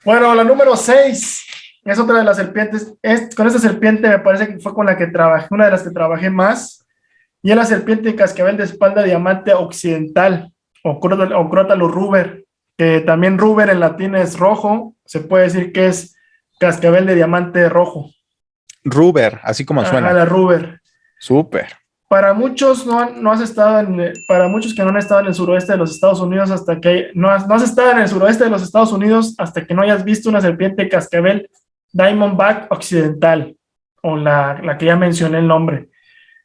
Bueno, la número 6 es otra de las serpientes. Con esta serpiente me parece que fue con la que trabajé, una de las que trabajé más, y es la serpiente de cascabel de espalda diamante occidental, o Crotalus ruber, que también ruber en latín es rojo, se puede decir que es cascabel de diamante rojo. Ruber, así como Ajá, suena. la ruber. Súper. Para muchos no has estado para muchos que no han estado en el suroeste de los Estados Unidos hasta que no has estado en el suroeste de los Estados Unidos hasta que no hayas visto una serpiente cascabel Diamondback occidental, o la que ya mencioné el nombre.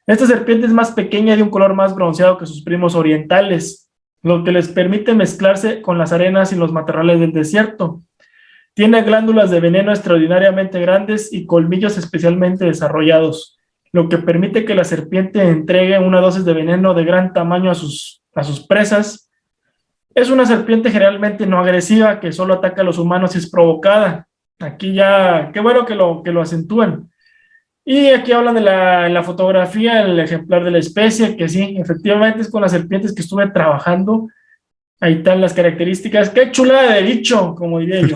Esta serpiente es más pequeña y de un color más bronceado que sus primos orientales, lo que les permite mezclarse con las arenas y los matorrales del desierto. Tiene glándulas de veneno extraordinariamente grandes y colmillos especialmente desarrollados, lo que permite que la serpiente entregue una dosis de veneno de gran tamaño a sus presas. Es una serpiente generalmente no agresiva que solo ataca a los humanos si es provocada. Aquí ya, qué bueno que lo acentúan. Y aquí hablan de la fotografía, el ejemplar de la especie, que sí, efectivamente es con las serpientes que estuve trabajando. Ahí están las características. Qué chulada de bicho, como diría yo.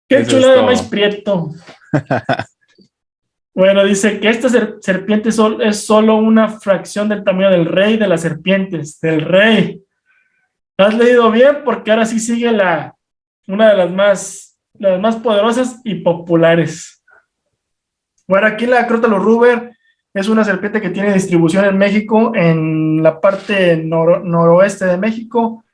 Qué Eso es chulada de maíz todo. prieto. Bueno, dice que esta serpiente es solo una fracción del tamaño del rey de las serpientes, del rey. ¿Has leído bien? Porque ahora sí sigue una de las más poderosas y populares. Bueno, aquí la Crotalus ruber es una serpiente que tiene distribución en México, en la parte noroeste de México,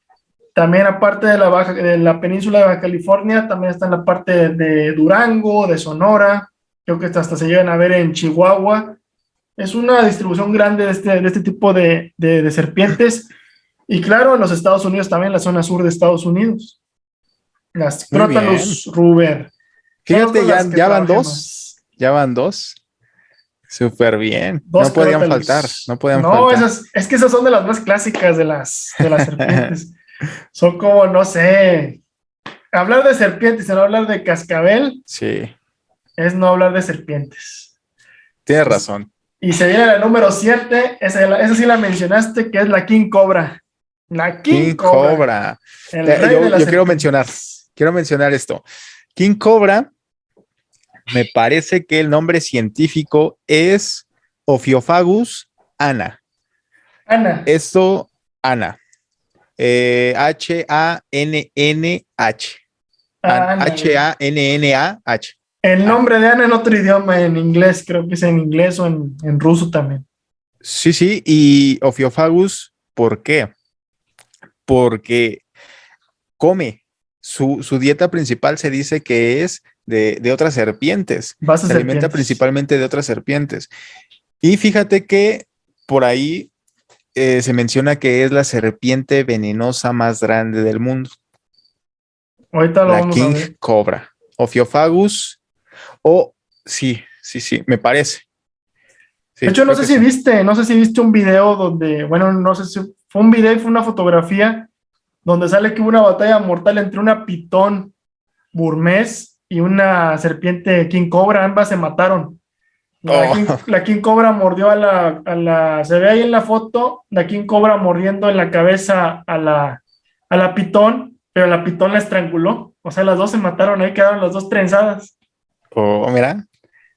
también aparte de la península de Baja California, también está en la parte de Durango, de Sonora, creo que hasta se llegan a ver en Chihuahua. Es una distribución grande de este tipo de serpientes. Y claro, en los Estados Unidos también, la zona sur de Estados Unidos. Las Muy bien. Crotalus ruber son Fíjate, con las que ya van trabajé dos. más. Ya van dos. Súper bien. Dos No podían faltar. Crotalus. No podían No, faltar. es que esas son de las más clásicas de las serpientes. Son como, no sé, hablar de serpientes y no hablar de cascabel Sí, es no hablar de serpientes. tienes razón. Y se viene la número 7, esa sí la mencionaste, que es la King Cobra. La King King Cobra, Cobra. el rey de las Yo serpientes. quiero mencionar esto. King Cobra, me parece que el nombre científico es Ophiofagus ana. Ana. Esto, Ana. H-A-N-N-H. Ándale. H-A-N-N-A-H. El Ana. nombre de Ana en otro idioma, en inglés, creo que es en inglés o en ruso también. Sí, sí, y Ophiofagus, ¿por qué? Porque come. Su dieta principal se dice que es de otras serpientes. Vas a Se alimenta serpientes. principalmente de otras serpientes. Y fíjate que por ahí se menciona que es la serpiente venenosa más grande del mundo, Ahorita lo la vamos a King ver. Cobra. Ophiofagus, o sí, sí, sí, me parece. De Sí, hecho, creo que sí. no sé si viste un video donde, bueno, no sé si fue un video y fue una fotografía donde sale que hubo una batalla mortal entre una pitón burmés y una serpiente King Cobra, ambas se mataron. Oh, La King Cobra mordió se ve ahí en la foto, la King Cobra mordiendo en la cabeza a la pitón, pero la pitón la estranguló. O sea, las dos se mataron, ahí quedaron las dos trenzadas. oh, mira.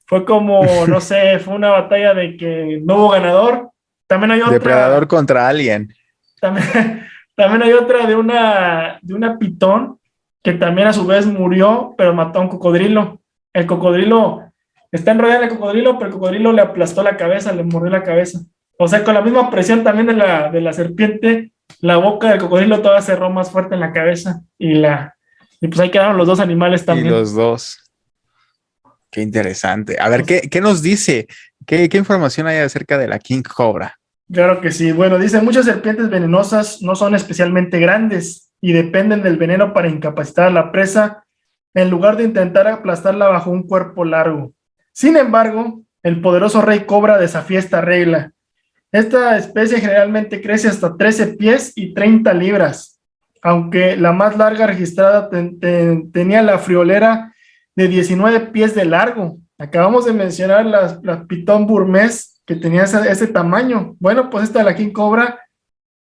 Fue como, no sé, fue una batalla de que no hubo ganador. También hay Depredador otra, contra alien. también, también hay otra de una pitón que también a su vez murió, pero mató a un cocodrilo. El cocodrilo está enrollado en el cocodrilo, pero el cocodrilo le aplastó la cabeza, le mordió la cabeza. O sea, con la misma presión también de la serpiente, la boca del cocodrilo todavía cerró más fuerte en la cabeza y pues ahí quedaron los dos animales Y también. los dos. Qué interesante. A ver, Pues, ¿qué nos dice? ¿Qué información hay acerca de la King Cobra? claro que sí. Bueno, dice, muchas serpientes venenosas no son especialmente grandes y dependen del veneno para incapacitar a la presa en lugar de intentar aplastarla bajo un cuerpo largo. Sin embargo, el poderoso rey cobra desafía esta regla. Esta especie generalmente crece hasta 13 pies y 30 libras, aunque la más larga registrada tenía la friolera de 19 pies de largo. Acabamos de mencionar las pitón burmés que tenía ese tamaño. Bueno, pues esta de la King Cobra,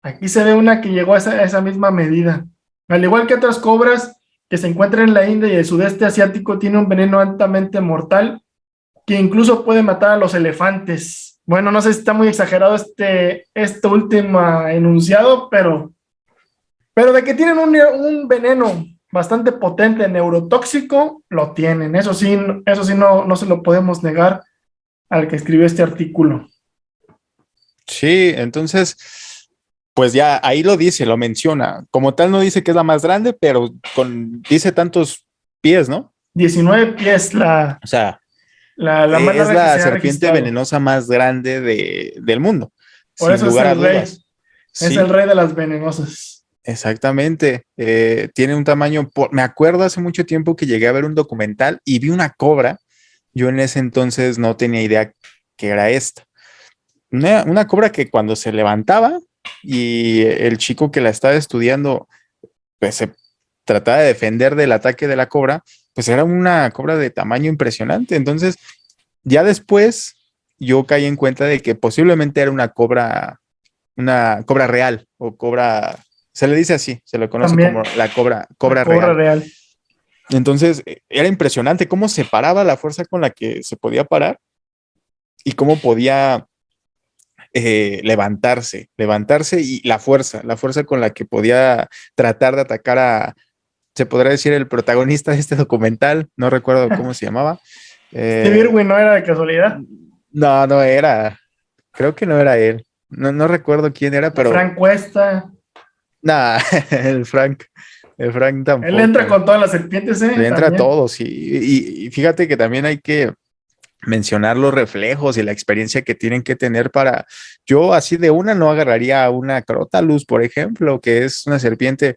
aquí se ve una que llegó a esa misma medida. Al igual que otras cobras que se encuentran en la India y el sudeste asiático, tiene un veneno altamente mortal que incluso puede matar a los elefantes. Bueno, no sé si está muy exagerado este último enunciado, pero de que tienen un veneno bastante potente, neurotóxico, lo tienen. Eso sí no se lo podemos negar al que escribió este artículo. Sí, entonces, pues ya ahí lo dice, lo menciona. Como tal no dice que es la más grande, pero dice tantos pies, ¿no? 19 pies O sea, la más es larga que la se ha serpiente registrado. venenosa más grande del mundo, Por sin eso es lugar a el rey. dudas. Es el Sí, rey de las venenosas. exactamente. Tiene un tamaño, me acuerdo hace mucho tiempo que llegué a ver un documental y vi una cobra. Yo en ese entonces no tenía idea que era esta. Una cobra que cuando se levantaba y el chico que la estaba estudiando, pues se trataba de defender del ataque de la cobra, pues era una cobra de tamaño impresionante. Entonces, ya después yo caí en cuenta de que posiblemente era una cobra real o cobra, se le dice así, se le conoce como También la la cobra cobra real. real. Entonces, era impresionante cómo se paraba la fuerza con la que se podía parar y cómo podía levantarse y la fuerza con la que podía tratar de atacar se podría decir, el protagonista de este documental, no recuerdo cómo se llamaba. Steve Eh, Irwin no era de casualidad. no era, creo que no era él, no recuerdo quién era, O pero Frank Cuesta. nada, el Frank, el Frank Él entra tampoco, con todas las serpientes, le entra a también. todos y fíjate que también hay que mencionar los reflejos y la experiencia que tienen que tener yo así de una no agarraría a una Crotalus, por ejemplo, que es una serpiente,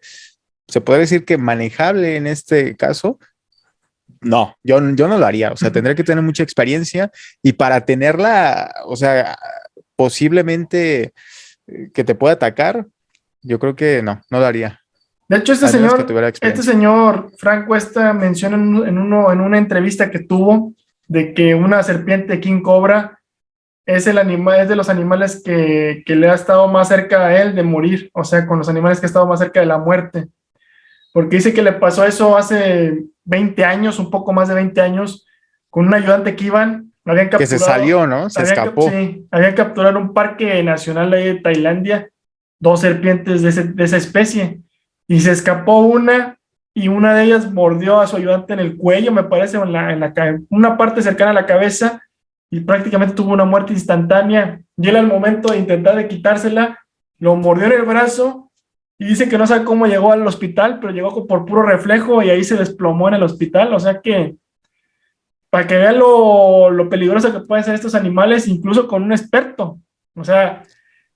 se podría decir que manejable en este caso. No, yo no lo haría, o sea, tendría que tener mucha experiencia y para tenerla, o sea, posiblemente que te pueda atacar, yo creo que no lo haría, De hecho, al menos que tuviera este experiencia. señor Frank Cuesta menciona en una entrevista que tuvo de que una serpiente King Cobra es el animal, es de los animales que le ha estado más cerca a él de morir, o sea, con los animales que ha estado más cerca de la muerte. Porque dice que le pasó eso hace 20 años, un poco más de 20 años, con un ayudante que habían Que se capturado, salió, ¿no? Se escapó. sí, habían capturado en un parque nacional de, ahí de Tailandia dos serpientes de esa especie, y se escapó una, y una de ellas mordió a su ayudante en el cuello, me parece, o una parte cercana a la cabeza, y prácticamente tuvo una muerte instantánea, y él al momento de intentar de quitársela, lo mordió en el brazo, y dice que no sabe cómo llegó al hospital, pero llegó por puro reflejo y ahí se desplomó en el hospital. O sea que, para que vean lo peligroso que pueden ser estos animales, incluso con un experto. O sea,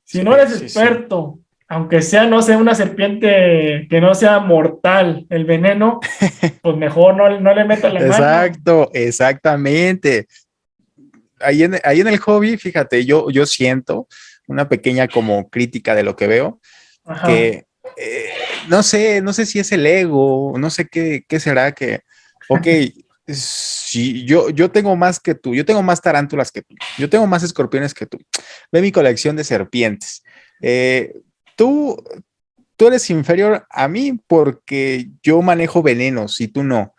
si no Sí, eres sí, sí. experto, aunque sea, no sea una serpiente que no sea mortal, el veneno, pues mejor no le metas la mano. Exacto, exactamente. Ahí en el hobby, fíjate, yo siento una pequeña como crítica de lo que veo, Ajá. que eh, no sé si es el ego, no sé qué será que, ok, si yo tengo más que tú, yo tengo más tarántulas que tú, yo tengo más escorpiones que tú, ve mi colección de serpientes. Eh, tú, tú eres inferior a mí porque yo manejo venenos y tú no.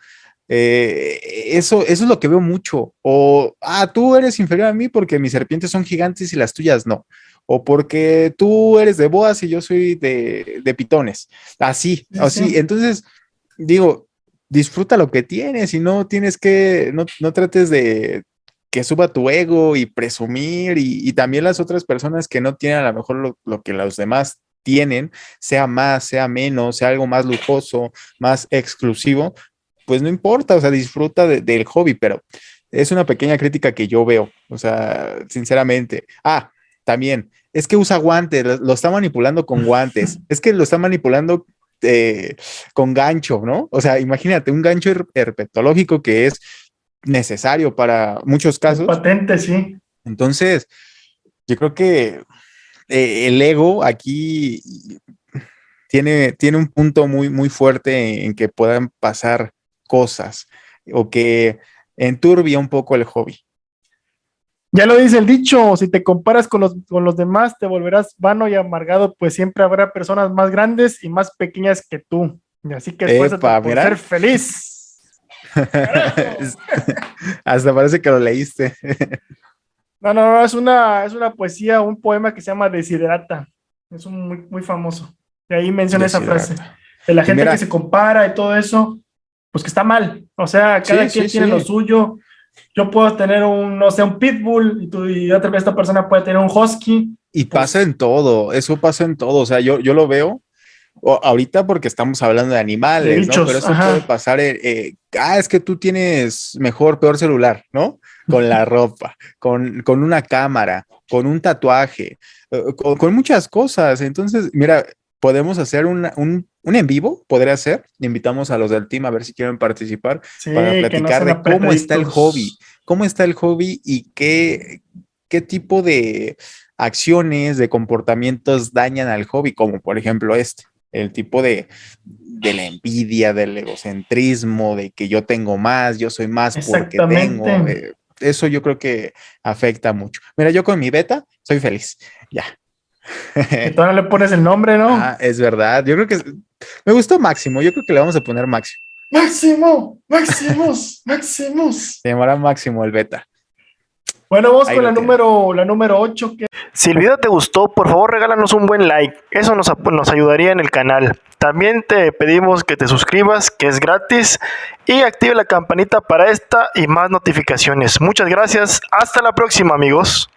Eso es lo que veo mucho. O, tú eres inferior a mí porque mis serpientes son gigantes y las tuyas no. O porque tú eres de boas y yo soy de pitones. Así, Sí, así. sí. Entonces, digo, disfruta lo que tienes y no tienes no trates de que suba tu ego y presumir y también las otras personas que no tienen a lo mejor lo que los demás tienen, sea más, sea menos, sea algo más lujoso, más exclusivo, pues no importa, o sea, disfruta del hobby, pero es una pequeña crítica que yo veo, o sea, sinceramente. También, es que usa guantes, lo está manipulando con guantes, es que lo está manipulando eh, con gancho, ¿no? O sea, imagínate un gancho herpetológico que es necesario para muchos Es casos. patente, sí. Entonces, yo creo que el ego aquí tiene un punto muy fuerte en que puedan pasar cosas o que enturbia un poco el hobby. Ya lo dice el dicho, si te comparas con los demás, te volverás vano y amargado, pues siempre habrá personas más grandes y más pequeñas que tú. Y así que esfuérzate Epa, por mira. ser feliz. Hasta parece que lo leíste. No, es una poesía, un poema que se llama Desiderata. Es un muy famoso. Y ahí menciona esa frase. Desiderata. De la Y gente que mira, se compara y todo eso, pues que está mal. O sea, cada sí, quien sí, tiene lo sí. suyo. Yo puedo tener no sé, un pitbull y otra vez esta persona puede tener un husky. Y pasa Pues en todo, eso pasa en todo. O sea, yo lo veo ahorita porque estamos hablando de de animales, ¿no? Pero bichos, eso puede ajá. pasar, es que tú tienes mejor, peor celular, ¿no? Con la ropa, con una cámara, con un tatuaje, con muchas cosas. Entonces, mira, podemos hacer un en vivo, podría ser. Invitamos a los del team a ver si quieren participar Sí, para que no platicar sean de apretaditos. cómo está el hobby y qué tipo de acciones, de comportamientos dañan al hobby, como por ejemplo el tipo de la envidia, del egocentrismo, de que yo tengo más, yo soy más porque Exactamente. tengo. Eso yo creo que afecta mucho. Mira, yo con mi beta soy feliz. Ya. Y todavía no le pones el nombre, ¿no? Es verdad. Yo creo que me gustó Máximo. Yo creo que le vamos a poner Máximo. Máximo, Maximus, Maximus. Se llamará Máximo el beta. Bueno, vamos Ahí con lo tienen. la número 8. Si el video te gustó, por favor regálanos un buen like. Eso nos ayudaría en el canal. También te pedimos que te suscribas, que es gratis, y active la campanita para esta y más notificaciones. Muchas gracias. Hasta la próxima, amigos.